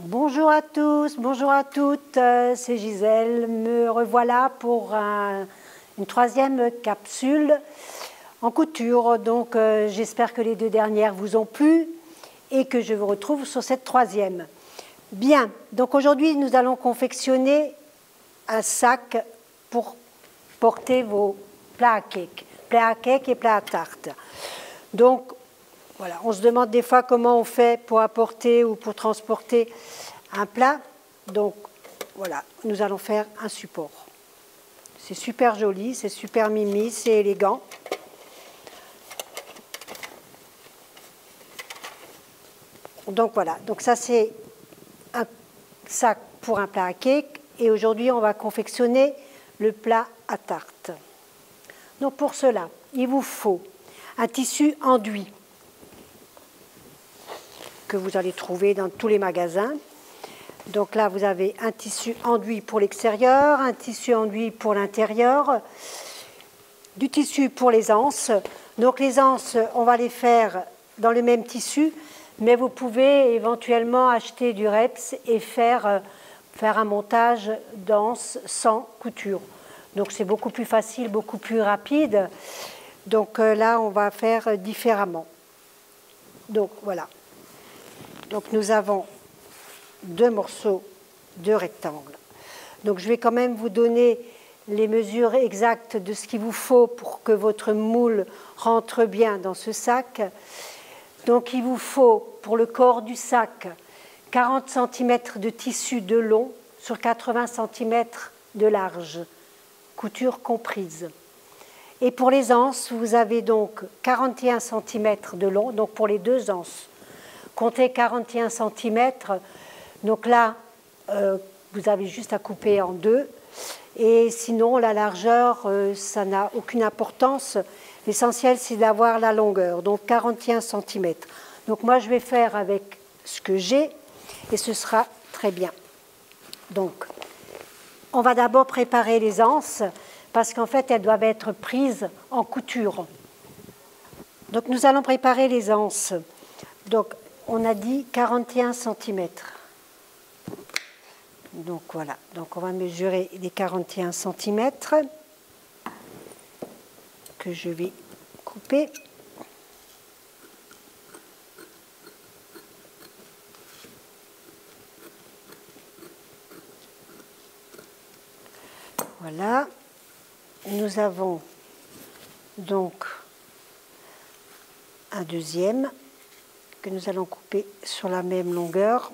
Bonjour à tous, bonjour à toutes, c'est Gisèle. Me revoilà pour une troisième capsule en couture. Donc j'espère que les deux dernières vous ont plu et que je vous retrouve sur cette troisième. Bien, donc aujourd'hui nous allons confectionner un sac pour porter vos plats à cake et plats à tarte. Donc voilà, on se demande des fois comment on fait pour apporter ou pour transporter un plat. Donc voilà, nous allons faire un support. C'est super joli, c'est super mimi, c'est élégant. Donc voilà, donc ça c'est un sac pour un plat à cake et aujourd'hui on va confectionner le plat à tarte. Donc pour cela, il vous faut un tissu enduit que vous allez trouver dans tous les magasins. Donc là, vous avez un tissu enduit pour l'extérieur, un tissu enduit pour l'intérieur, du tissu pour les anses. Donc les anses, on va les faire dans le même tissu, mais vous pouvez éventuellement acheter du reps et faire un montage d'anses sans couture. Donc c'est beaucoup plus facile, beaucoup plus rapide. Donc là, on va faire différemment. Donc voilà. Donc nous avons deux morceaux de rectangle. Donc je vais quand même vous donner les mesures exactes de ce qu'il vous faut pour que votre moule rentre bien dans ce sac. Donc il vous faut pour le corps du sac 40 cm de tissu de long sur 80 cm de large, couture comprise. Et pour les anses, vous avez donc 41 cm de long, donc pour les deux anses. Comptez 41 cm, donc là, vous avez juste à couper en deux. Et sinon, la largeur, ça n'a aucune importance. L'essentiel, c'est d'avoir la longueur, donc 41 cm. Donc moi, je vais faire avec ce que j'ai et ce sera très bien. Donc, on va d'abord préparer les anses parce qu'en fait, elles doivent être prises en couture. Donc, nous allons préparer les anses. Donc, on a dit 41 cm. Donc voilà, donc on va mesurer les 41 cm que je vais couper. Voilà, nous avons donc un deuxième que nous allons couper sur la même longueur.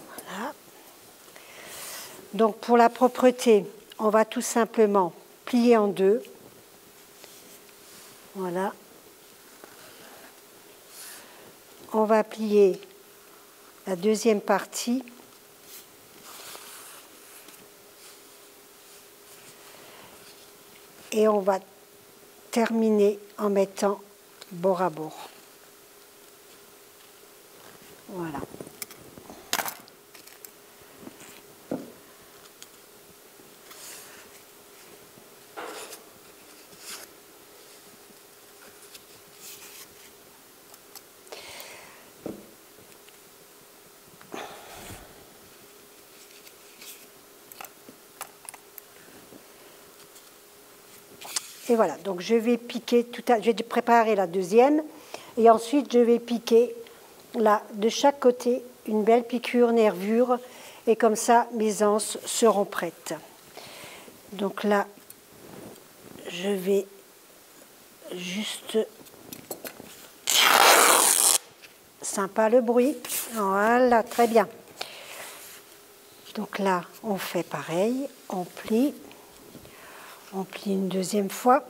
Voilà. Donc pour la propreté, on va tout simplement plier en deux. Voilà. On va plier la deuxième partie. Et on va terminer en mettant bord à bord. Voilà. Et voilà, donc je vais piquer je vais préparer la deuxième et ensuite je vais piquer là de chaque côté une belle piqûre nervure et comme ça mes anses seront prêtes. Donc là, je vais juste sympa le bruit. Voilà, très bien. Donc là, on fait pareil, on plie une deuxième fois.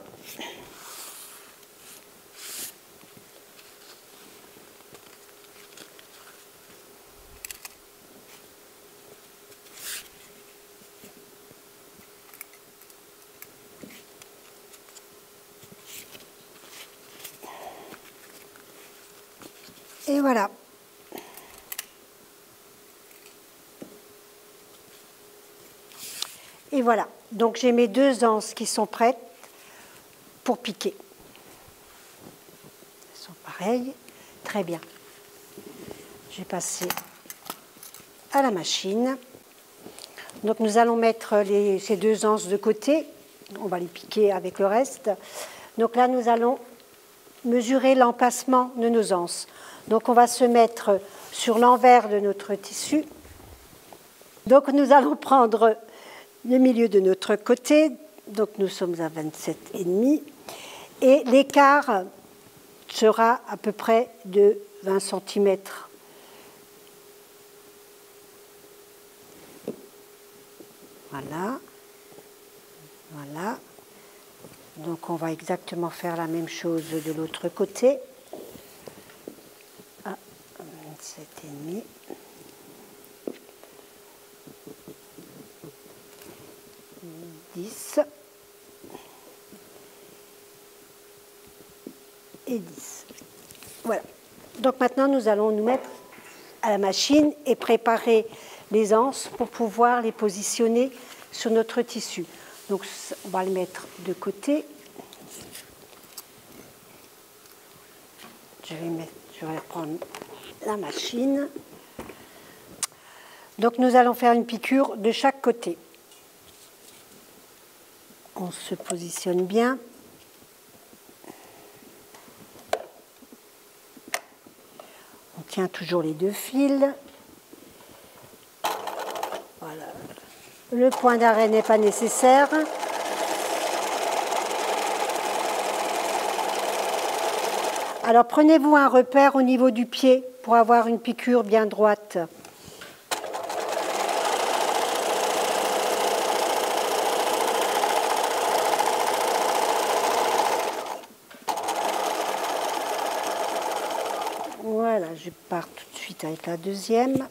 Et voilà. voilà, donc j'ai mes 2 anses qui sont prêtes pour piquer. Elles sont pareilles, très bien. Je vais passer à la machine. Donc nous allons mettre ces 2 anses de côté, on va les piquer avec le reste. Donc là nous allons mesurer l'emplacement de nos anses. Donc on va se mettre sur l'envers de notre tissu. Donc nous allons prendre le milieu de notre côté, donc nous sommes à 27,5 et l'écart sera à peu près de 20 cm. Voilà, voilà. Donc on va exactement faire la même chose de l'autre côté. À 27,5. 10 et 10. Voilà. Donc maintenant, nous allons nous mettre à la machine et préparer les anses pour pouvoir les positionner sur notre tissu. Donc on va les mettre de côté. Je vais reprendre la machine. Donc nous allons faire une piqûre de chaque côté. On se positionne bien. On tient toujours les 2 fils. Voilà. Le point d'arrêt n'est pas nécessaire. Alors prenez-vous un repère au niveau du pied pour avoir une piqûre bien droite. Voilà, je pars tout de suite avec la deuxième.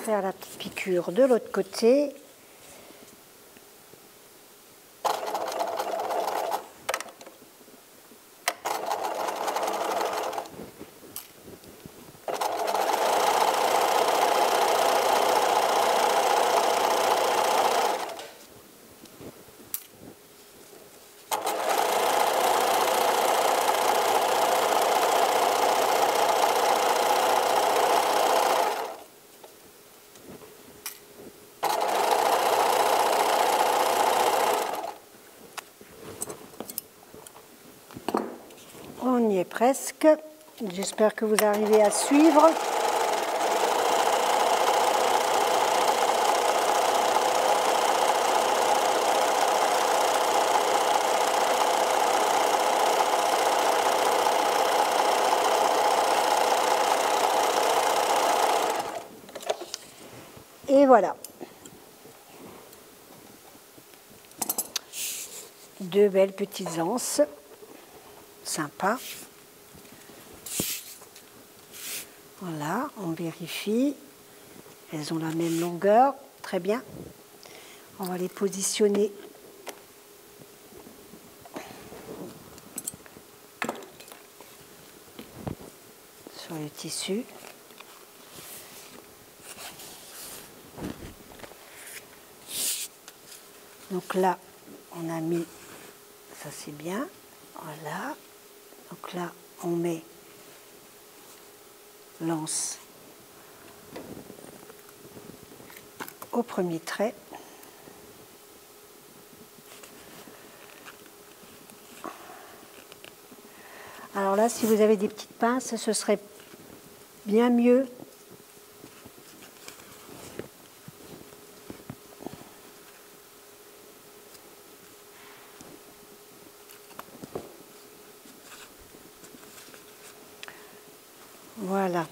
Faire la petite piqûre de l'autre côté. On y est presque. J'espère que vous arrivez à suivre. Et voilà. 2 belles petites anses. Sympa. Voilà, on vérifie. Elles ont la même longueur. Très bien. On va les positionner sur le tissu. Donc là, on a mis, ça c'est bien. Voilà. Donc là, on met l'anse au premier trait. Alors là, si vous avez des petites pinces, ce serait bien mieux. Voilà.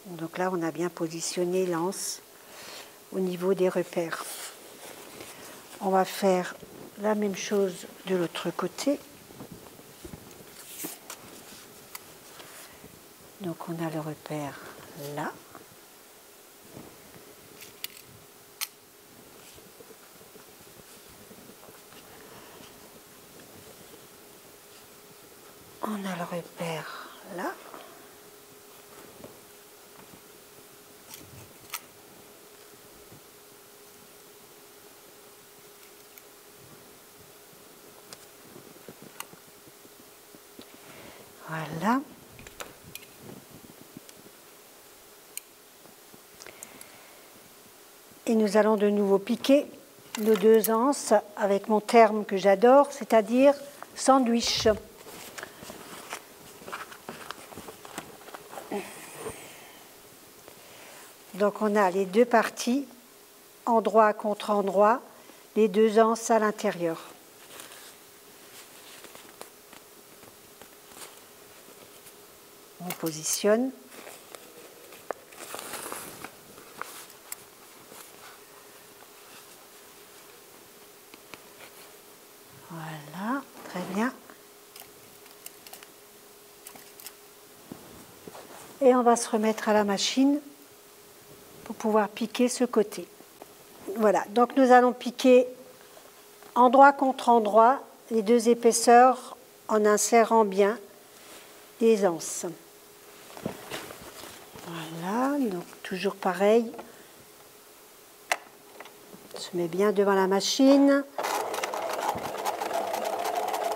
Donc là, on a bien positionné l'anse au niveau des repères. On va faire la même chose de l'autre côté. Donc on a le repère là. On a le repère là. Voilà. Et nous allons de nouveau piquer nos deux anses avec mon terme que j'adore, c'est-à-dire sandwich. Donc on a les deux parties, endroit contre endroit, les deux anses à l'intérieur. On positionne. Voilà, très bien. Et on va se remettre à la machine pour pouvoir piquer ce côté. Voilà, donc nous allons piquer endroit contre endroit les deux épaisseurs en insérant bien les anses. Voilà, donc toujours pareil. On se met bien devant la machine.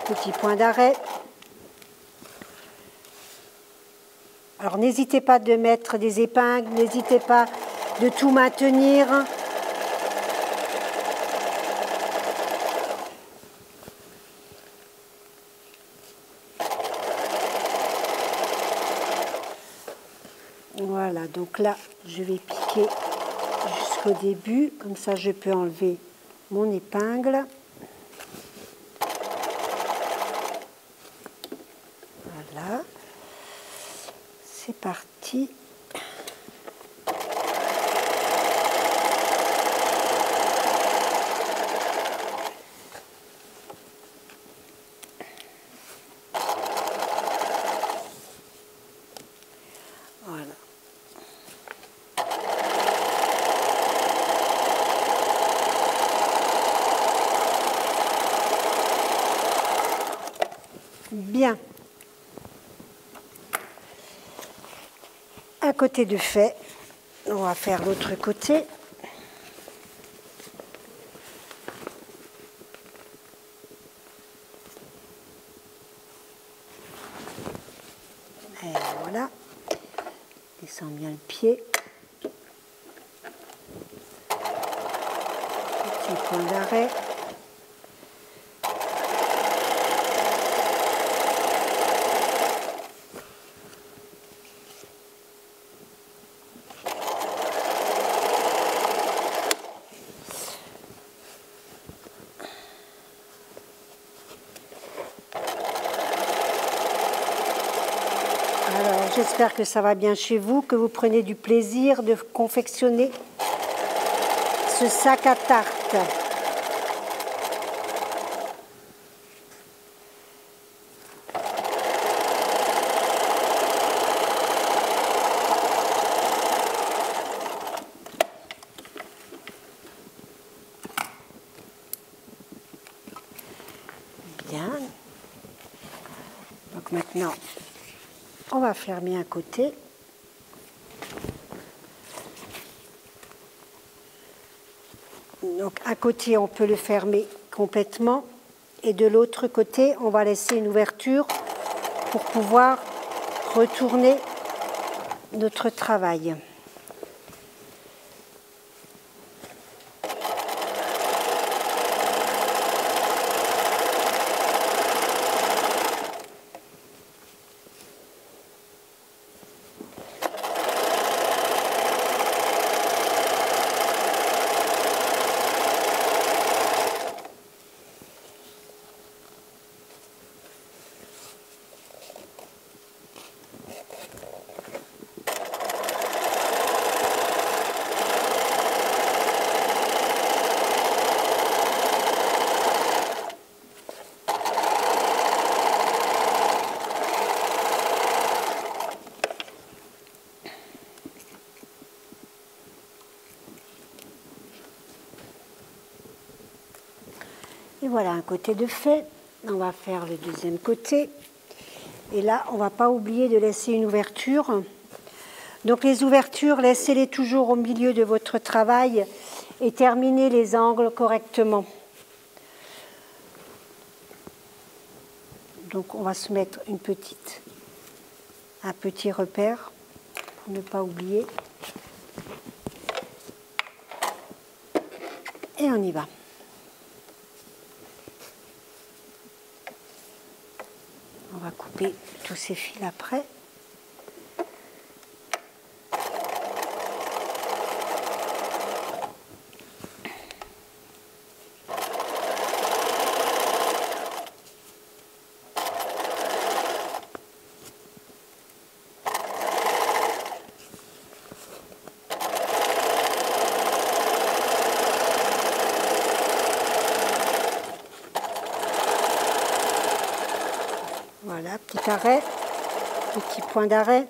Petit point d'arrêt. Alors n'hésitez pas de mettre des épingles, n'hésitez pas de tout maintenir. Voilà, donc là, je vais piquer jusqu'au début, comme ça je peux enlever mon épingle. Voilà, c'est parti. Voilà. Bien. Un côté de fait, on va faire l'autre côté. Et voilà. Descends bien le pied. Petit point d'arrêt. Alors, j'espère que ça va bien chez vous, que vous prenez du plaisir de confectionner ce sac à tarte. Bien. Donc maintenant, on va fermer un côté. Donc un côté, on peut le fermer complètement. Et de l'autre côté, on va laisser une ouverture pour pouvoir retourner notre travail. Et voilà un côté de fait. On va faire le deuxième côté. Et là, on ne va pas oublier de laisser une ouverture. Donc les ouvertures, laissez-les toujours au milieu de votre travail et terminez les angles correctement. Donc on va se mettre un petit repère pour ne pas oublier. Et on y va. On va couper tous ces fils après. Voilà, petit arrêt, petit point d'arrêt.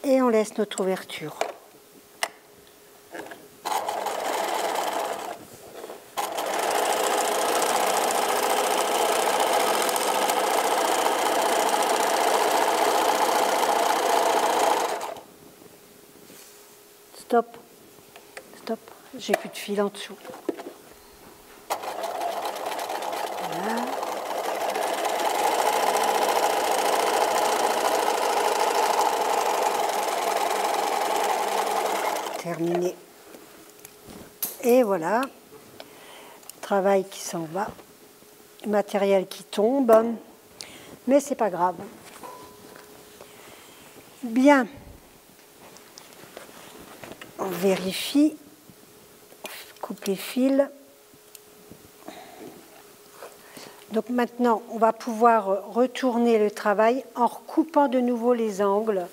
Et on laisse notre ouverture. Stop, stop, j'ai plus de fil en dessous. Voilà. Terminé. Et voilà, travail qui s'en va, matériel qui tombe, mais c'est pas grave. Bien, on vérifie, coupe les fils. Donc maintenant, on va pouvoir retourner le travail en recoupant de nouveau les angles.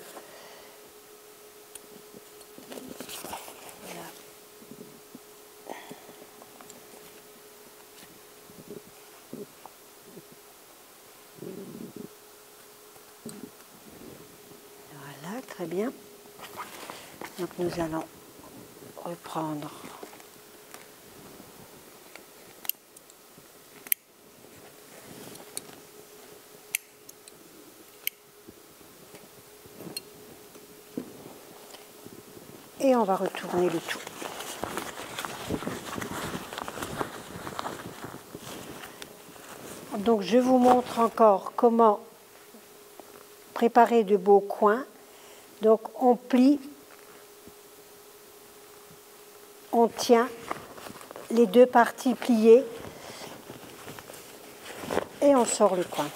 Voilà, très bien. Donc nous allons reprendre et on va retourner le tout. Donc je vous montre encore comment préparer de beaux coins. Donc on plie, on tient les deux parties pliées et on sort le coin.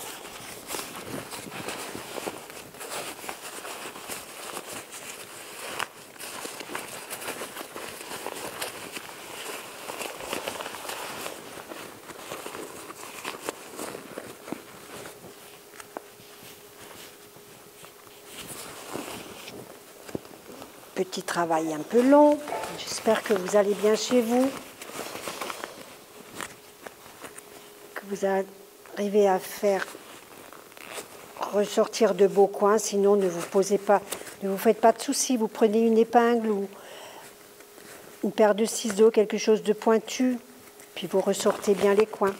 Petit travail un peu long, j'espère que vous allez bien chez vous, que vous arrivez à faire ressortir de beaux coins, sinon ne vous faites pas de soucis, vous prenez une épingle ou une paire de ciseaux, quelque chose de pointu, puis vous ressortez bien les coins.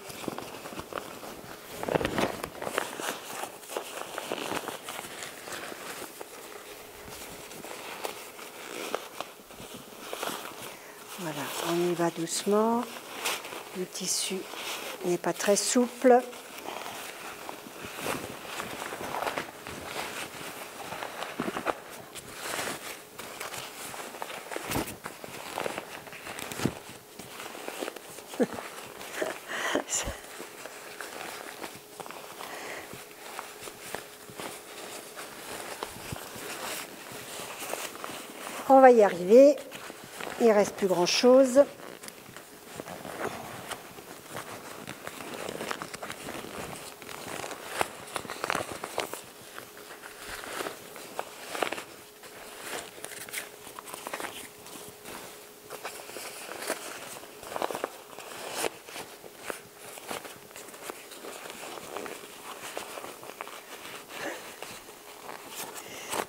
Voilà, on y va doucement. Le tissu n'est pas très souple. On va y arriver. Il ne reste plus grand-chose. Un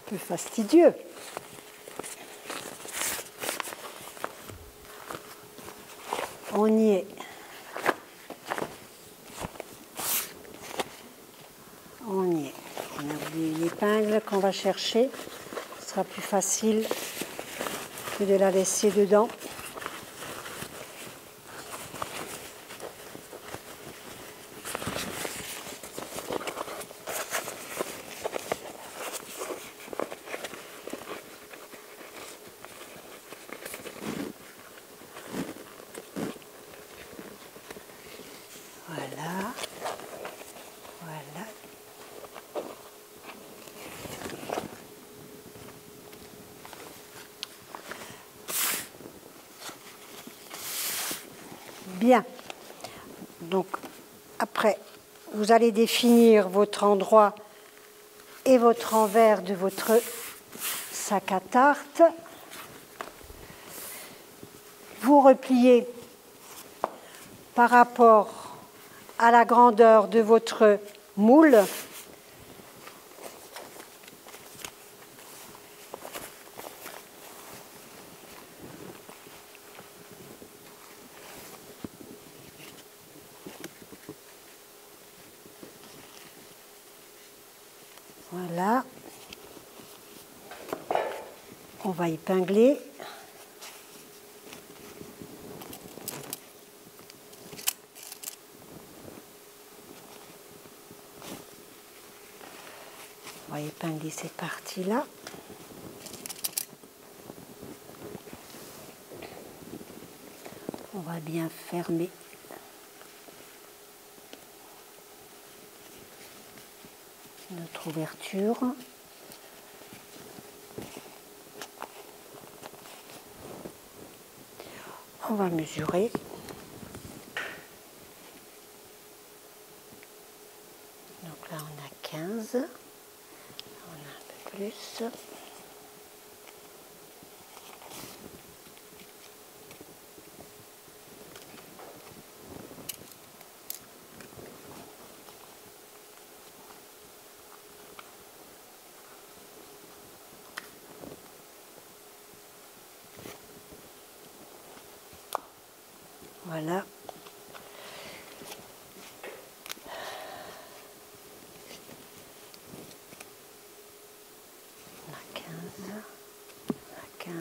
peu fastidieux. On y est. On y est. On a oublié une épingle qu'on va chercher. Ce sera plus facile que de la laisser dedans. Voilà. Voilà. Bien. Donc, après, vous allez définir votre endroit et votre envers de votre sac à tarte. Vous repliez par rapport à la grandeur de votre moule. Voilà. On va épingler. On va épingler ces parties-là. On va bien fermer notre ouverture. On va mesurer. Donc là, on a 15. On a un peu plus. Voilà. On a 15. On a 15.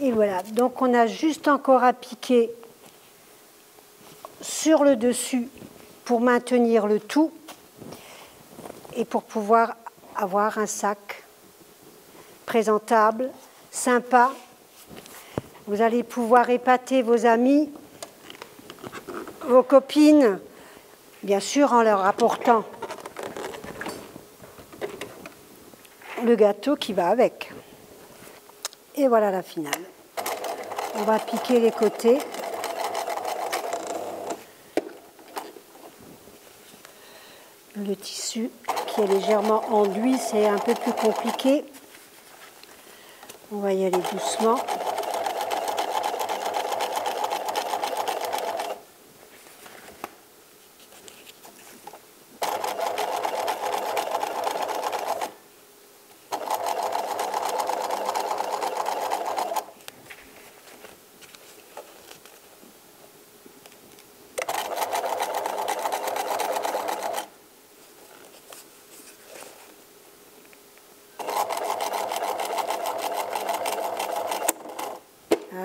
Et voilà. Donc on a juste encore à piquer sur le dessus pour maintenir le tout et pour pouvoir avoir un sac présentable, sympa. Vous allez pouvoir épater vos amis, vos copines, bien sûr en leur apportant le gâteau qui va avec. Et voilà la finale. On va piquer les côtés. Le tissu qui est légèrement enduit, c'est un peu plus compliqué. On va y aller doucement.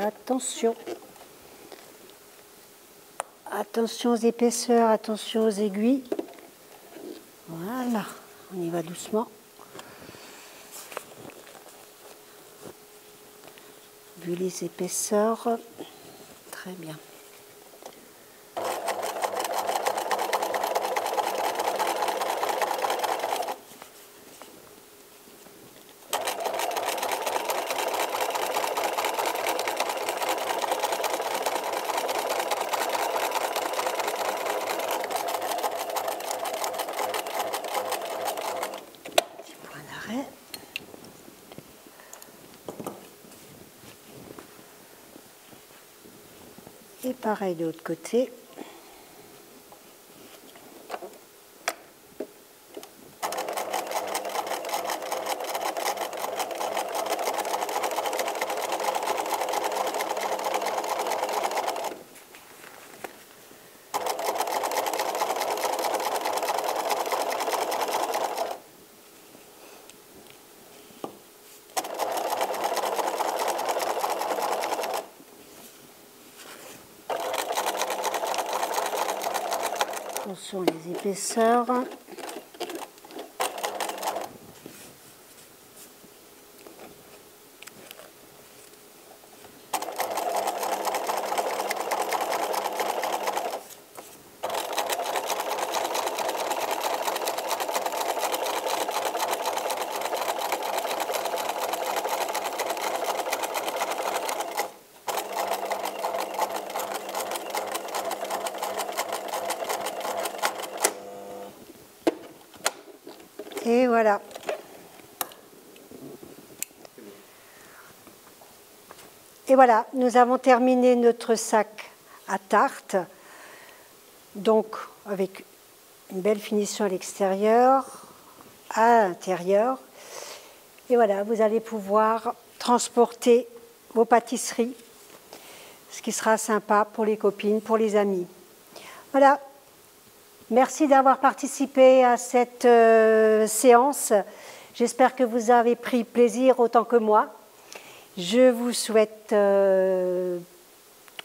Attention. Attention aux épaisseurs, attention aux aiguilles. Voilà, on y va doucement. Vu les épaisseurs, très bien. Et pareil de l'autre côté. Attention les épaisseurs. Et voilà. Et voilà, nous avons terminé notre sac à tarte. Donc, avec une belle finition à l'extérieur, à l'intérieur. Et voilà, vous allez pouvoir transporter vos pâtisseries, ce qui sera sympa pour les copines, pour les amis. Voilà. Merci d'avoir participé à cette séance. J'espère que vous avez pris plaisir autant que moi. Je vous souhaite que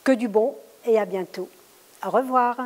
du bon et à bientôt. Au revoir.